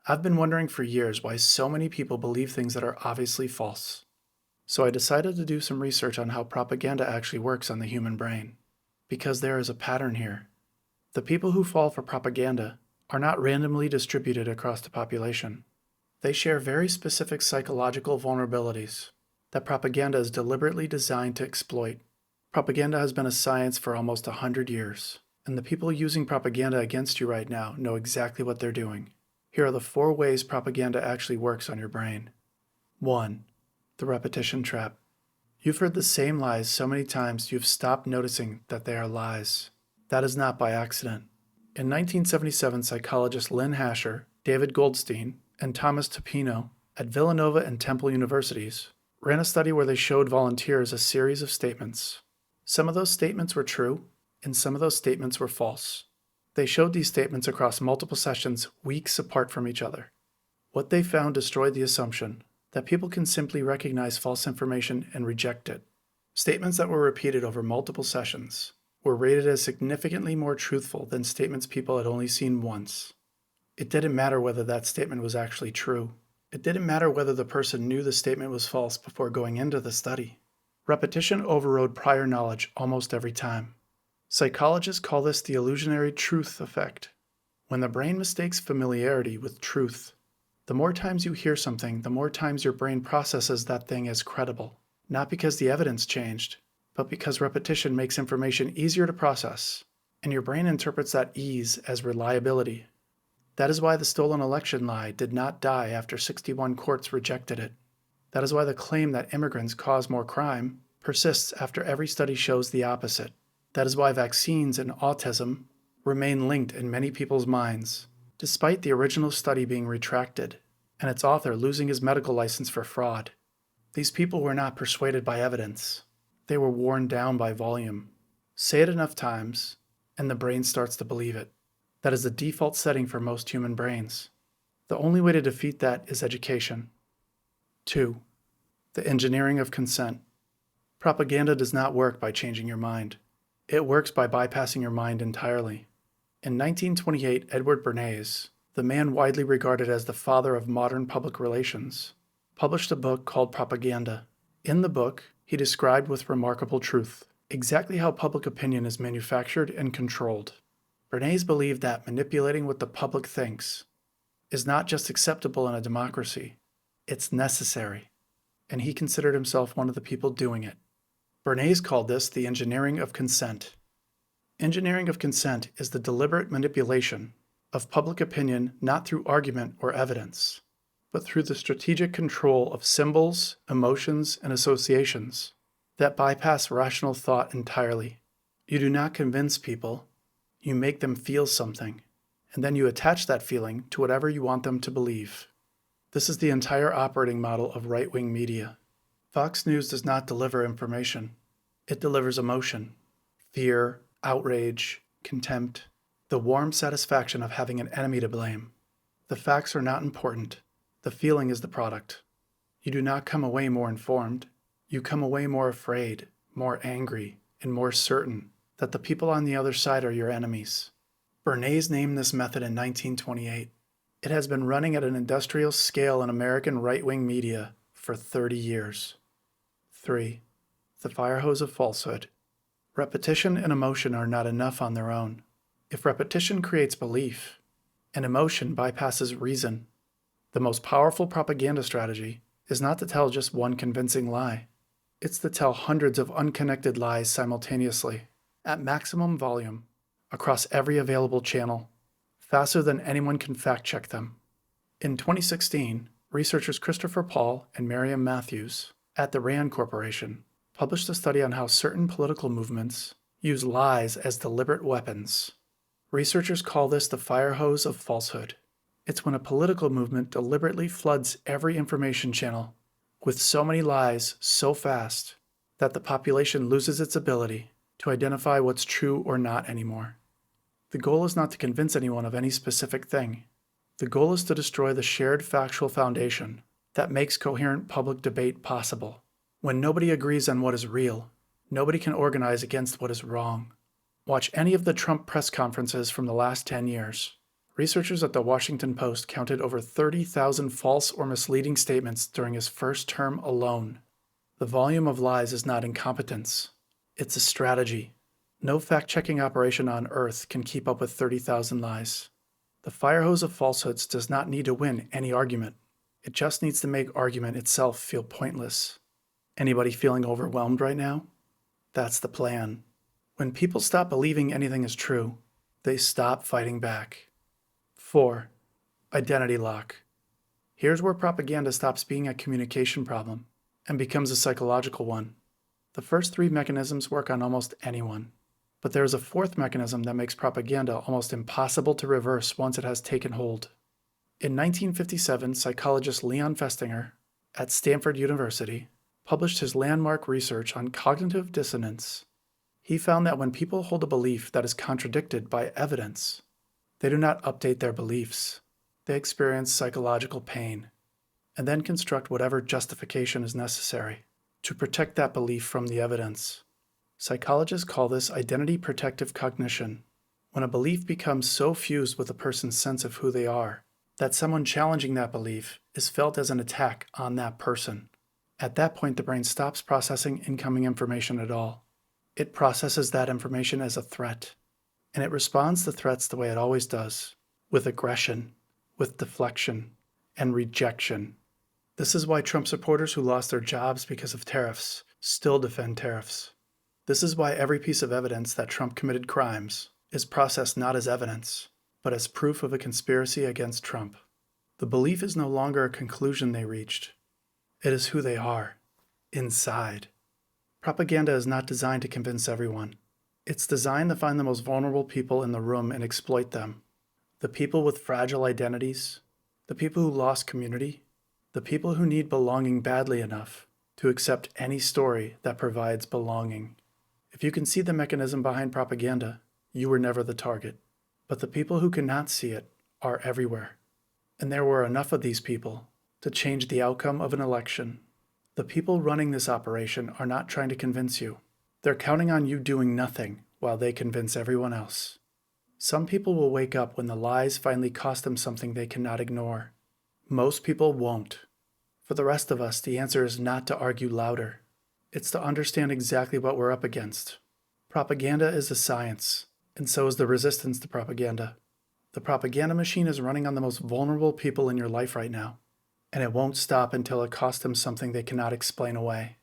I've been wondering for years why so many people believe things that are obviously false. So I decided to do some research on how propaganda actually works on the human brain. Because there is a pattern here. The people who fall for propaganda are not randomly distributed across the population. They share very specific psychological vulnerabilities that propaganda is deliberately designed to exploit. Propaganda has been a science for almost 100 years, and the people using propaganda against you right now know exactly what they're doing. Here are the 4 ways propaganda actually works on your brain. 1. The repetition trap. You've heard the same lies so many times you've stopped noticing that they are lies. That is not by accident. In 1977, psychologists Lynn Hasher, David Goldstein, and Thomas Tapino at Villanova and Temple universities ran a study where they showed volunteers a series of statements. Some of those statements were true, and some of those statements were false. They showed these statements across multiple sessions weeks apart from each other. What they found destroyed the assumption that people can simply recognize false information and reject it. Statements that were repeated over multiple sessions were rated as significantly more truthful than statements people had only seen once. It didn't matter whether that statement was actually true. It didn't matter whether the person knew the statement was false before going into the study. Repetition overrode prior knowledge almost every time. Psychologists call this the illusionary truth effect. When the brain mistakes familiarity with truth, the more times you hear something, the more times your brain processes that thing as credible. Not because the evidence changed, but because repetition makes information easier to process, and your brain interprets that ease as reliability. That is why the stolen election lie did not die after 61 courts rejected it. That is why the claim that immigrants cause more crime persists after every study shows the opposite. That is why vaccines and autism remain linked in many people's minds, despite the original study being retracted and its author losing his medical license for fraud. These people were not persuaded by evidence. They were worn down by volume. Say it enough times, and the brain starts to believe it. That is the default setting for most human brains. The only way to defeat that is education. 2. The engineering of consent. Propaganda does not work by changing your mind. It works by bypassing your mind entirely. In 1928, Edward Bernays, the man widely regarded as the father of modern public relations, published a book called Propaganda. In the book, he described with remarkable truth exactly how public opinion is manufactured and controlled. Bernays believed that manipulating what the public thinks is not just acceptable in a democracy, it's necessary, and he considered himself one of the people doing it. Bernays called this the engineering of consent. Engineering of consent is the deliberate manipulation of public opinion not through argument or evidence, but through the strategic control of symbols, emotions, and associations that bypass rational thought entirely. You do not convince people, you make them feel something, and then you attach that feeling to whatever you want them to believe. This is the entire operating model of right-wing media. Fox News does not deliver information. It delivers emotion, fear, outrage, contempt, the warm satisfaction of having an enemy to blame. The facts are not important. The feeling is the product. You do not come away more informed. You come away more afraid, more angry, and more certain that the people on the other side are your enemies. Bernays named this method in 1928. It has been running at an industrial scale in American right-wing media for 30 years. 3. The fire hose of falsehood. Repetition and emotion are not enough on their own. If repetition creates belief, and emotion bypasses reason, the most powerful propaganda strategy is not to tell just one convincing lie. It's to tell hundreds of unconnected lies simultaneously, at maximum volume, across every available channel, faster than anyone can fact-check them. In 2016, researchers Christopher Paul and Miriam Matthews at the RAND Corporation published a study on how certain political movements use lies as deliberate weapons. Researchers call this the fire hose of falsehood. It's when a political movement deliberately floods every information channel with so many lies so fast that the population loses its ability to identify what's true or not anymore. The goal is not to convince anyone of any specific thing. The goal is to destroy the shared factual foundation that makes coherent public debate possible. When nobody agrees on what is real, nobody can organize against what is wrong. Watch any of the Trump press conferences from the last 10 years. Researchers at the Washington Post counted over 30,000 false or misleading statements during his first term alone. The volume of lies is not incompetence. It's a strategy. No fact-checking operation on Earth can keep up with 30,000 lies. The fire hose of falsehoods does not need to win any argument. It just needs to make argument itself feel pointless. Anybody feeling overwhelmed right now? That's the plan. When people stop believing anything is true, they stop fighting back. 4. Identity lock. Here's where propaganda stops being a communication problem and becomes a psychological one. The first 3 mechanisms work on almost anyone, but there is a 4th mechanism that makes propaganda almost impossible to reverse once it has taken hold. In 1957, psychologist Leon Festinger at Stanford University published his landmark research on cognitive dissonance. He found that when people hold a belief that is contradicted by evidence, they do not update their beliefs. They experience psychological pain and then construct whatever justification is necessary to protect that belief from the evidence. Psychologists call this identity protective cognition, when a belief becomes so fused with a person's sense of who they are that someone challenging that belief is felt as an attack on that person. At that point, the brain stops processing incoming information at all. It processes that information as a threat, and it responds to threats the way it always does, with aggression, with deflection, and rejection. This is why Trump supporters who lost their jobs because of tariffs still defend tariffs. This is why every piece of evidence that Trump committed crimes is processed not as evidence, but as proof of a conspiracy against Trump. The belief is no longer a conclusion they reached. It is who they are, inside. Propaganda is not designed to convince everyone. It's designed to find the most vulnerable people in the room and exploit them. The people with fragile identities, the people who lost community, the people who need belonging badly enough to accept any story that provides belonging. If you can see the mechanism behind propaganda, you were never the target. But the people who cannot see it are everywhere. And there were enough of these people to change the outcome of an election. The people running this operation are not trying to convince you. They're counting on you doing nothing while they convince everyone else. Some people will wake up when the lies finally cost them something they cannot ignore. Most people won't. For the rest of us, the answer is not to argue louder. It's to understand exactly what we're up against. Propaganda is a science, and so is the resistance to propaganda. The propaganda machine is running on the most vulnerable people in your life right now, and it won't stop until it costs them something they cannot explain away.